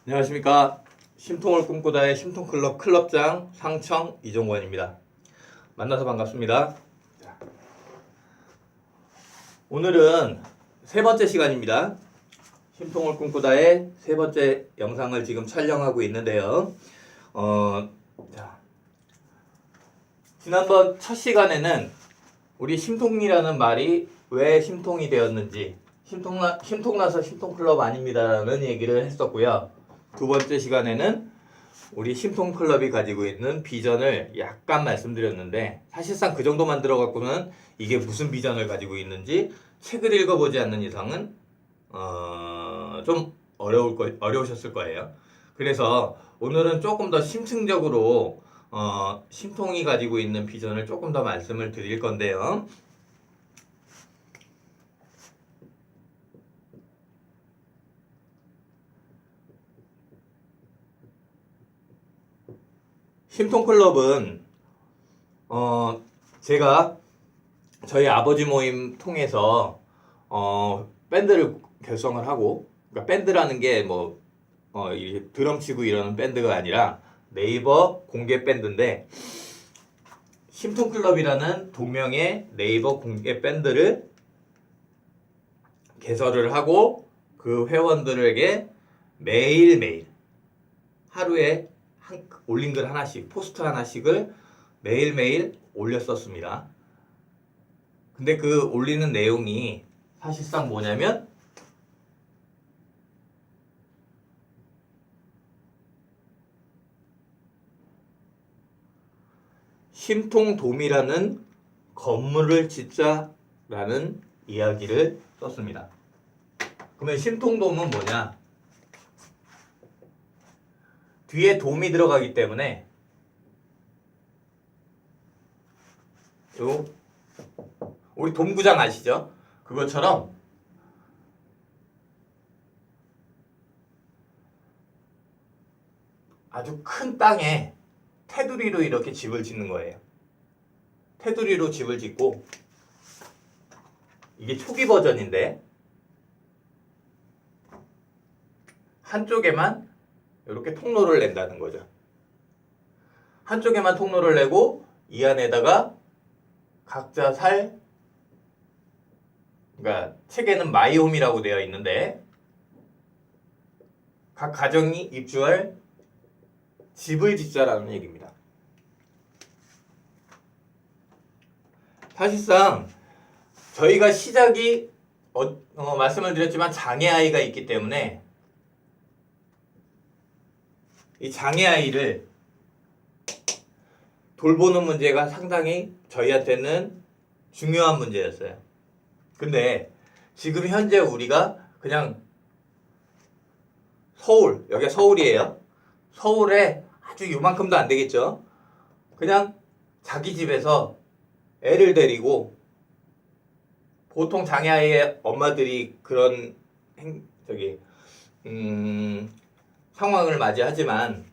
안녕하십니까. 심통을 꿈꾸다의 심통클럽 클럽장 상청 이종권입니다. 만나서 반갑습니다. 오늘은 세 번째 시간입니다. 심통을 꿈꾸다의 세 번째 영상을 지금 촬영하고 있는데요. 지난번 첫 시간에는 우리 심통이라는 말이 왜 심통이 되었는지, 심통나서 심통클럽 아닙니다라는 얘기를 했었고요. 두 번째 시간에는 우리 심통클럽이 가지고 있는 비전을 약간 말씀드렸는데, 사실상 그 정도만 들어갖고는 이게 무슨 비전을 가지고 있는지 책을 읽어보지 않는 이상은 좀 어려우셨을 거예요. 그래서 오늘은 조금 더 심층적으로 심통이 가지고 있는 비전을 조금 더 말씀을 드릴 건데요. 심통클럽은 제가 저희 아버지 모임 통해서 밴드를 결성을 하고, 그러니까 밴드라는 게 드럼 치고 이러는 밴드가 아니라 네이버 공개 밴드인데, 심통클럽이라는 동명의 네이버 공개 밴드를 개설을 하고 그 회원들에게 매일매일 하루에 올린 글 하나씩, 포스트 하나씩을 매일매일 올렸었습니다. 근데 그 올리는 내용이 사실상 뭐냐면 심통돔이라는 건물을 짓자라는 이야기를 썼습니다. 그러면 심통돔은 뭐냐? 뒤에 돔이 들어가기 때문에 우리 돔구장 아시죠? 그것처럼 아주 큰 땅에 테두리로 이렇게 집을 짓는 거예요. 테두리로 집을 짓고, 이게 초기 버전인데 한쪽에만 이렇게 통로를 낸다는 거죠. 한쪽에만 통로를 내고 이 안에다가 각자 그러니까 책에는 마이홈이라고 되어 있는데 각 가정이 입주할 집을 짓자라는 얘기입니다. 사실상 저희가 시작이 말씀을 드렸지만 장애아이가 있기 때문에 이 장애아이를 돌보는 문제가 상당히 저희한테는 중요한 문제였어요. 근데 지금 현재 우리가 그냥 여기가 서울이에요. 서울에 아주 요만큼도 안 되겠죠. 그냥 자기 집에서 애를 데리고, 보통 장애아이의 엄마들이 그런 상황을 맞이하지만,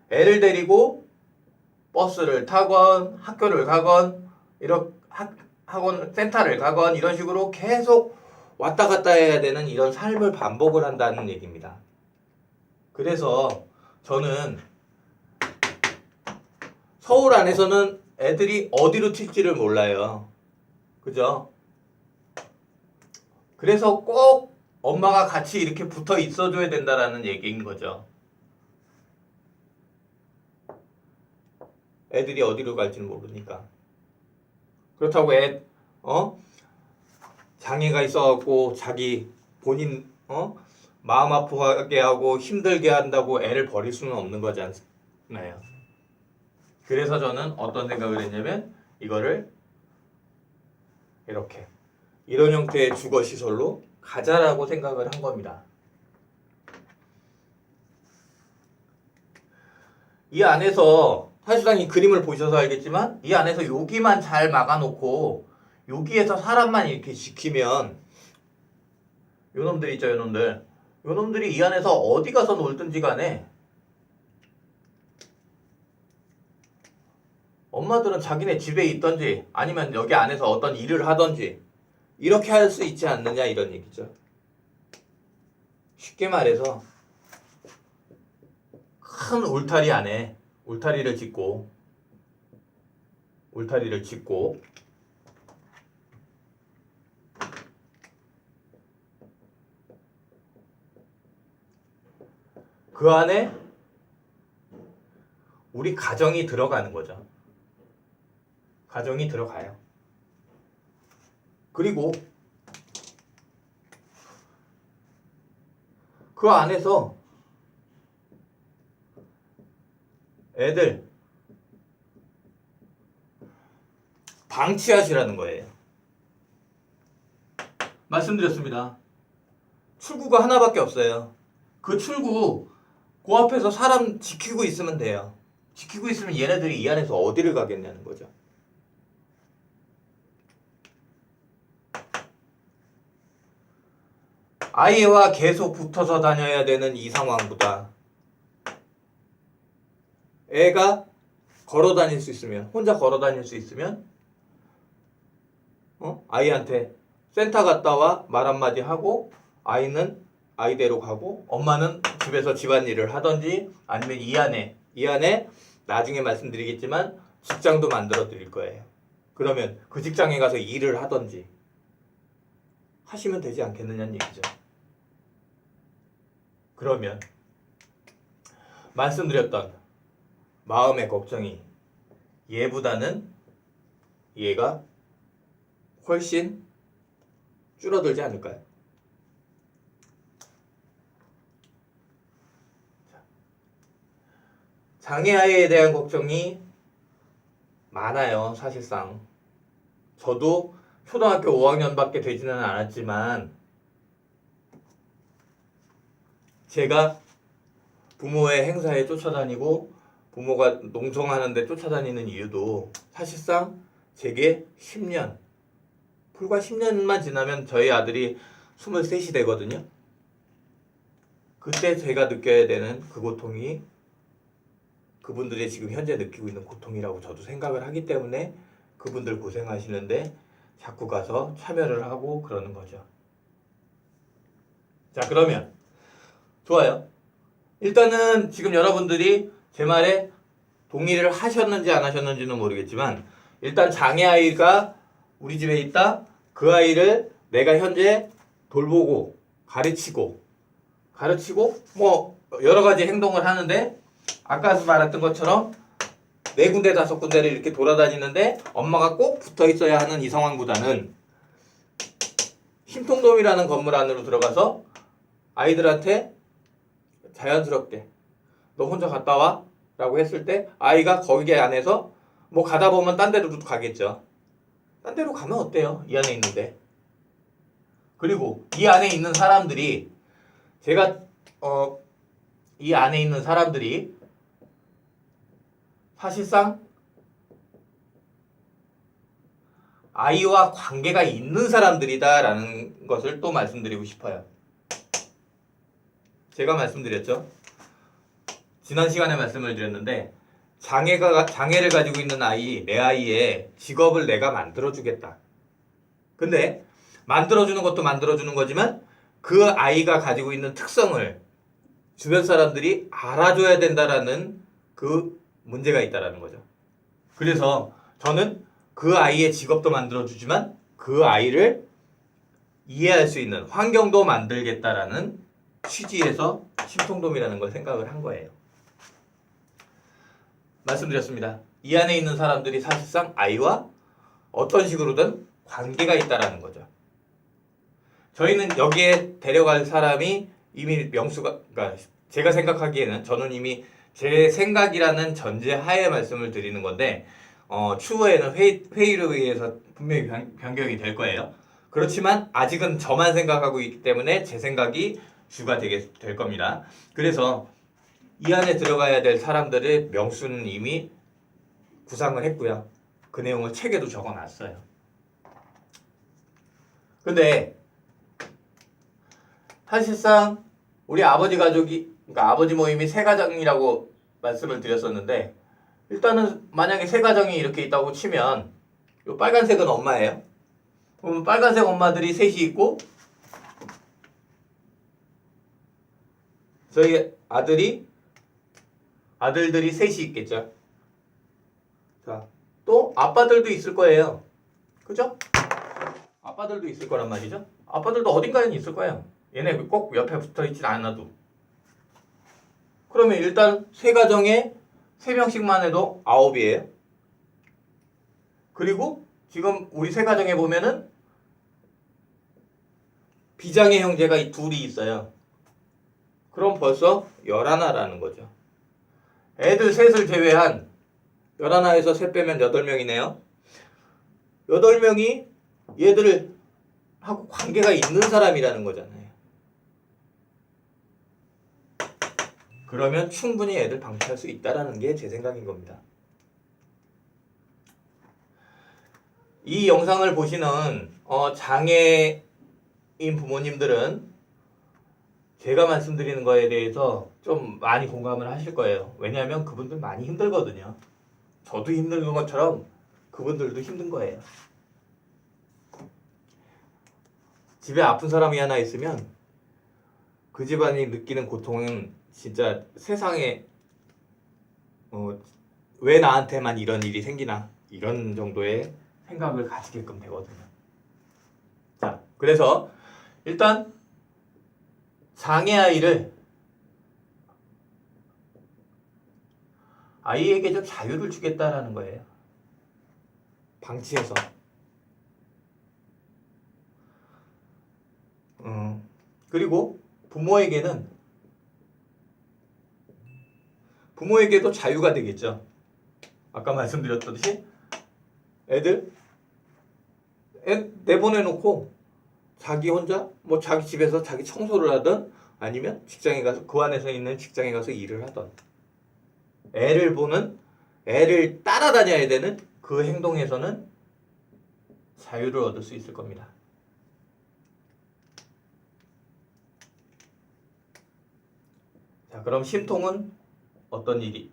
애를 데리고 버스를 타건 학교를 가건 학원 센터를 가건 이런 식으로 계속 왔다 갔다 해야 되는 이런 삶을 반복을 한다는 얘기입니다. 그래서 저는 서울 안에서는 애들이 어디로 튈지를 몰라요. 그죠? 그래서 꼭 엄마가 같이 이렇게 붙어 있어줘야 된다라는 얘기인 거죠. 애들이 어디로 갈지는 모르니까. 그렇다고 장애가 있어갖고 자기 본인 마음 아프게 하고 힘들게 한다고 애를 버릴 수는 없는 거지 않나요? 그래서 저는 어떤 생각을 했냐면 이거를 이런 형태의 주거시설로 가자라고 생각을 한 겁니다. 이 안에서 사실상 이 그림을 보셔서 알겠지만 이 안에서 여기만 잘 막아놓고 여기에서 사람만 이렇게 지키면, 요놈들 있죠, 요놈들이 이 안에서 어디 가서 놀든지 간에 엄마들은 자기네 집에 있던지 아니면 여기 안에서 어떤 일을 하던지 이렇게 할 수 있지 않느냐 이런 얘기죠. 쉽게 말해서 큰 울타리 안에 울타리를 짓고 그 안에 우리 가정이 들어가는 거죠. 가정이 들어가요. 그리고 그 안에서 애들 방치하시라는 거예요. 말씀드렸습니다. 출구가 하나밖에 없어요. 그 출구 그 앞에서 사람 지키고 있으면 돼요. 지키고 있으면 얘네들이 이 안에서 어디를 가겠냐는 거죠. 아이와 계속 붙어서 다녀야 되는 이 상황보다 애가 걸어 다닐 수 있으면, 혼자 걸어 다닐 수 있으면 아이한테 센터 갔다 와 말 한마디 하고 아이는 아이대로 가고 엄마는 집에서 집안일을 하던지 아니면 이 안에 나중에 말씀드리겠지만 직장도 만들어 드릴 거예요. 그러면 그 직장에 가서 일을 하던지 하시면 되지 않겠느냐는 얘기죠. 그러면 말씀드렸던 마음의 걱정이 얘보다는 얘가 훨씬 줄어들지 않을까요? 장애아이에 대한 걱정이 많아요. 사실상 저도 초등학교 5학년밖에 되지는 않았지만 제가 부모의 행사에 쫓아다니고 부모가 농성하는 데 쫓아다니는 이유도 사실상 제게 10년, 불과 10년만 지나면 저희 아들이 23이 되거든요. 그때 제가 느껴야 되는 그 고통이 그분들이 지금 현재 느끼고 있는 고통이라고 저도 생각을 하기 때문에 그분들 고생하시는데 자꾸 가서 참여를 하고 그러는 거죠. 자, 그러면 좋아요. 일단은 지금 여러분들이 제 말에 동의를 하셨는지 안 하셨는지는 모르겠지만 일단 장애아이가 우리 집에 있다. 그 아이를 내가 현재 돌보고 가르치고 뭐 여러 가지 행동을 하는데 아까 말했던 것처럼 4군데 5군데를 이렇게 돌아다니는데 엄마가 꼭 붙어 있어야 하는 이 상황보다는 심통돔이라는 건물 안으로 들어가서 아이들한테 자연스럽게 너 혼자 갔다 와 라고 했을 때 아이가 거기 안에서 뭐 가다 보면 딴 데로 가겠죠. 딴 데로 가면 어때요? 이 안에 있는데. 그리고 이 안에 있는 사람들이 제가 이 안에 있는 사람들이 사실상 아이와 관계가 있는 사람들이다라는 것을 또 말씀드리고 싶어요. 제가 말씀드렸죠. 지난 시간에 말씀을 드렸는데 장애를 가지고 있는 아이, 내 아이의 직업을 내가 만들어주겠다. 근데 만들어주는 것도 만들어주는 거지만 그 아이가 가지고 있는 특성을 주변 사람들이 알아줘야 된다라는 그 문제가 있다라는 거죠. 그래서 저는 그 아이의 직업도 만들어주지만 그 아이를 이해할 수 있는 환경도 만들겠다라는 취지에서 심통돔이라는 걸 생각을 한 거예요. 말씀드렸습니다. 이 안에 있는 사람들이 사실상 아이와 어떤 식으로든 관계가 있다라는 거죠. 저희는 여기에 데려갈 사람이 이미 명수가, 그러니까 제가 생각하기에는 저는 이미 제 생각이라는 전제 하에 말씀을 드리는 건데 추후에는 회의로 의해서 분명히 변경이 될 거예요. 그렇지만 아직은 저만 생각하고 있기 때문에 제 생각이 주가 될 겁니다. 그래서 이 안에 들어가야 될 사람들의 명수는 이미 구상을 했고요. 그 내용을 책에도 적어놨어요. 근데 사실상 우리 아버지 가족이, 그러니까 아버지 모임이 세 가정이라고 말씀을 드렸었는데 일단은 만약에 세 가정이 이렇게 있다고 치면 이 빨간색은 엄마예요. 그럼 빨간색 엄마들이 셋이 있고 저희 아들이 아들들이 셋이 있겠죠. 자, 또 아빠들도 있을 거예요. 그죠? 아빠들도 있을 거란 말이죠. 아빠들도 어딘가에는 있을 거예요. 얘네 꼭 옆에 붙어 있진 않아도. 그러면 일단 세 가정에 3명씩만 해도 9이에요. 그리고 지금 우리 세 가정에 보면은 비장의 형제가 둘이 있어요. 그럼 벌써 11라는 거죠. 애들 셋을 제외한 11에서 셋 빼면 8명이네요. 8명이 얘들을 하고 관계가 있는 사람이라는 거잖아요. 그러면 충분히 애들 방치할 수 있다는 게 제 생각인 겁니다. 이 영상을 보시는 장애인 부모님들은 제가 말씀드리는 거에 대해서 좀 많이 공감을 하실 거예요. 왜냐하면 그분들 많이 힘들거든요. 저도 힘든 것처럼 그분들도 힘든 거예요. 집에 아픈 사람이 하나 있으면 그 집안이 느끼는 고통은 진짜 세상에 왜 나한테만 이런 일이 생기나 이런 정도의 생각을 가지게끔 되거든요. 자, 그래서 일단 장애아이를 아이에게 좀 자유를 주겠다라는 거예요. 방치해서. 그리고 부모에게도 자유가 되겠죠. 아까 말씀드렸듯이 애 내보내놓고 자기 혼자 뭐 자기 집에서 자기 청소를 하든 아니면 직장에 가서 그 안에서 있는 직장에 가서 일을 하던 애를 따라다녀야 되는 그 행동에서는 자유를 얻을 수 있을 겁니다. 자, 그럼 심통은 어떤 일이?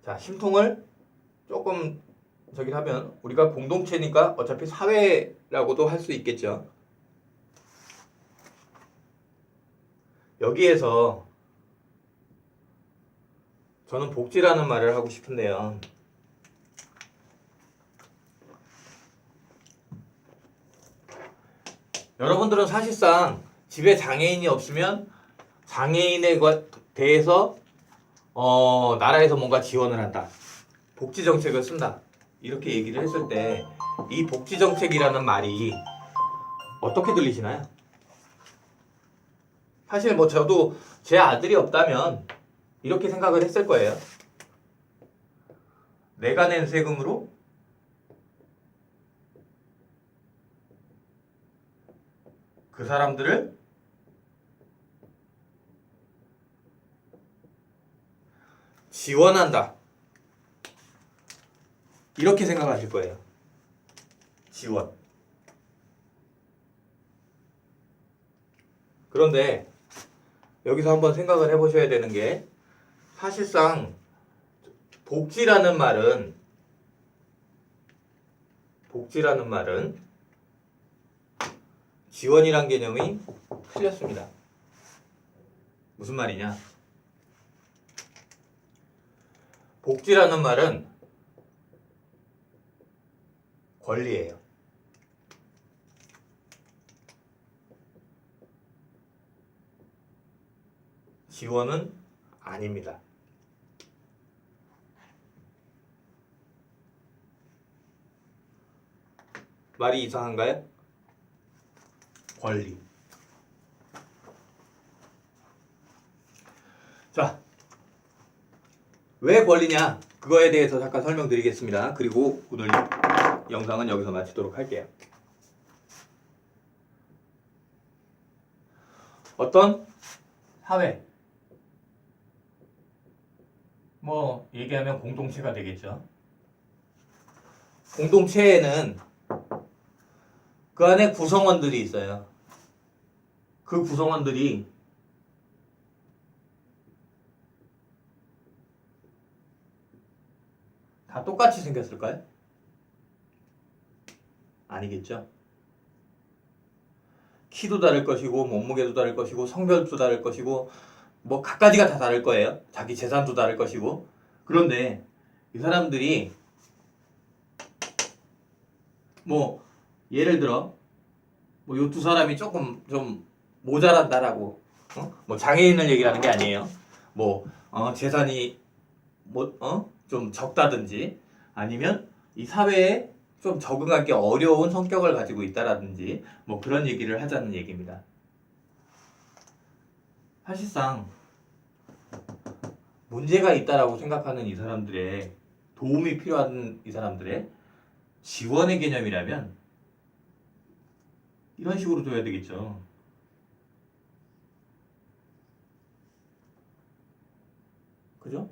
자, 심통을 조금 저기 하면 우리가 공동체니까 어차피 사회라고도 할 수 있겠죠. 여기에서 저는 복지라는 말을 하고 싶은데요. 여러분들은 사실상 집에 장애인이 없으면 장애인에 대해서 나라에서 뭔가 지원을 한다. 복지 정책을 쓴다. 이렇게 얘기를 했을 때 이 복지 정책이라는 말이 어떻게 들리시나요? 사실 뭐 저도 제 아들이 없다면 이렇게 생각을 했을 거예요. 내가 낸 세금으로 그 사람들을 지원한다. 이렇게 생각하실 거예요. 지원. 그런데 여기서 한번 생각을 해보셔야 되는 게 사실상 복지라는 말은 지원이란 개념이 틀렸습니다. 무슨 말이냐? 복지라는 말은 권리예요. 지원은 아닙니다. 말이 이상한가요? 권리. 자, 왜 권리냐? 그거에 대해서 잠깐 설명드리겠습니다. 그리고 오늘 영상은 여기서 마치도록 할게요. 어떤 사회, 뭐 얘기하면 공동체가 되겠죠. 공동체에는 그 안에 구성원들이 있어요. 그 구성원들이 다 똑같이 생겼을까요? 아니겠죠. 키도 다를 것이고 몸무게도 다를 것이고 성별도 다를 것이고 뭐 갖가지가 다 다를 거예요. 자기 재산도 다를 것이고. 그런데 이 사람들이 뭐 예를 들어 뭐 요 두 사람이 조금 좀 모자란다라고 뭐 장애인을 얘기하는 게 아니에요. 뭐 재산이 뭐 좀 적다든지 아니면 이 사회에 좀 적응하기 어려운 성격을 가지고 있다라든지 뭐 그런 얘기를 하자는 얘기입니다. 사실상 문제가 있다라고 생각하는 이 사람들의 도움이 필요한 이 사람들의 지원의 개념이라면 이런 식으로 줘야 되겠죠. 그죠?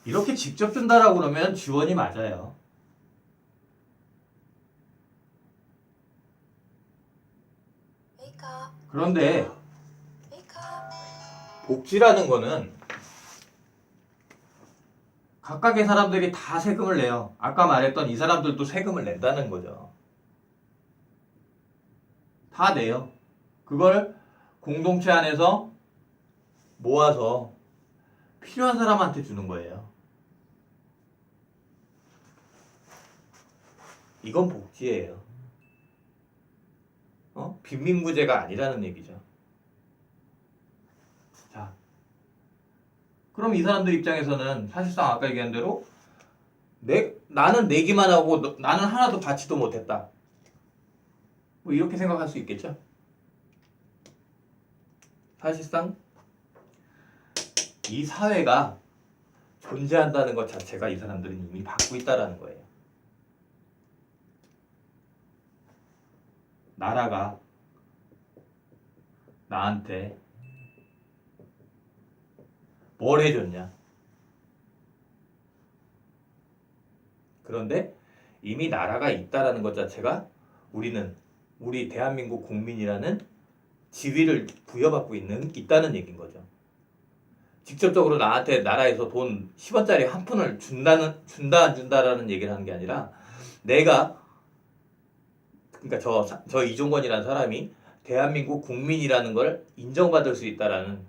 이렇게 직접 준다라고 그러면 지원이 맞아요. 그런데 복지라는 거는 각각의 사람들이 다 세금을 내요. 아까 말했던 이 사람들도 세금을 낸다는 거죠. 다 내요. 그걸 공동체 안에서 모아서 필요한 사람한테 주는 거예요. 이건 복지예요. 빈민구제가 아니라는 얘기죠. 자, 그럼 이 사람들 입장에서는 사실상 아까 얘기한 대로 나는 내기만 하고 나는 하나도 받지도 못했다. 뭐 이렇게 생각할 수 있겠죠. 사실상 이 사회가 존재한다는 것 자체가 이 사람들은 이미 받고 있다라는 거예요. 나라가 나한테 뭘 해줬냐? 그런데 이미 나라가 있다라는 것 자체가 우리 대한민국 국민이라는 지위를 부여받고 있다는 얘기인 거죠. 직접적으로 나한테 나라에서 돈 10원짜리 한 푼을 준다 안 준다라는 얘기를 하는 게 아니라 그러니까 저 이종건이라는 사람이 대한민국 국민이라는 걸 인정받을 수 있다라는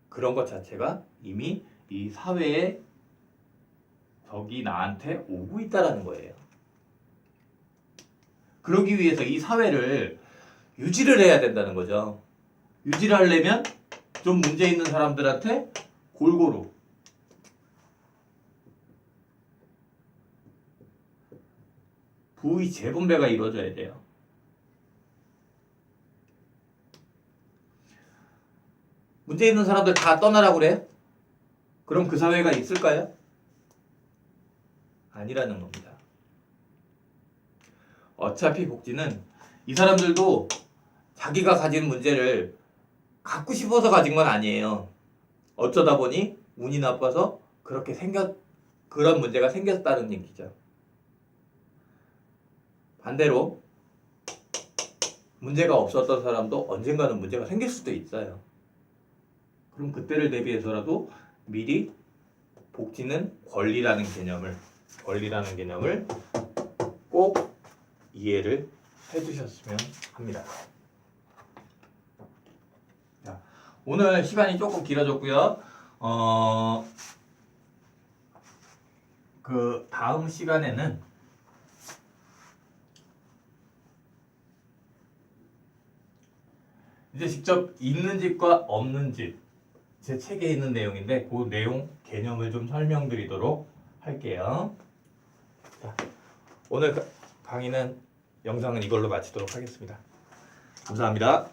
그런 것 자체가 이미 이 사회에 적이 나한테 오고 있다라는 거예요. 그러기 위해서 이 사회를 유지를 해야 된다는 거죠. 유지를 하려면 좀 문제 있는 사람들한테 골고루 부의 재분배가 이루어져야 돼요. 문제 있는 사람들 다 떠나라고 그래요? 그럼 그 사회가 있을까요? 아니라는 겁니다. 어차피 복지는 이 사람들도 자기가 가진 문제를 갖고 싶어서 가진 건 아니에요. 어쩌다 보니 운이 나빠서 그런 문제가 생겼다는 얘기죠. 반대로 문제가 없었던 사람도 언젠가는 문제가 생길 수도 있어요. 그럼 그때를 대비해서라도 미리 복지는 권리라는 개념을 꼭 이해를 해주셨으면 합니다. 자, 오늘 시간이 조금 길어졌고요. 그 다음 시간에는 이제 직접 있는 집과 없는 집, 제 책에 있는 내용인데 그 내용 개념을 좀 설명드리도록 할게요. 자, 오늘 강의는 영상은 이걸로 마치도록 하겠습니다. 감사합니다.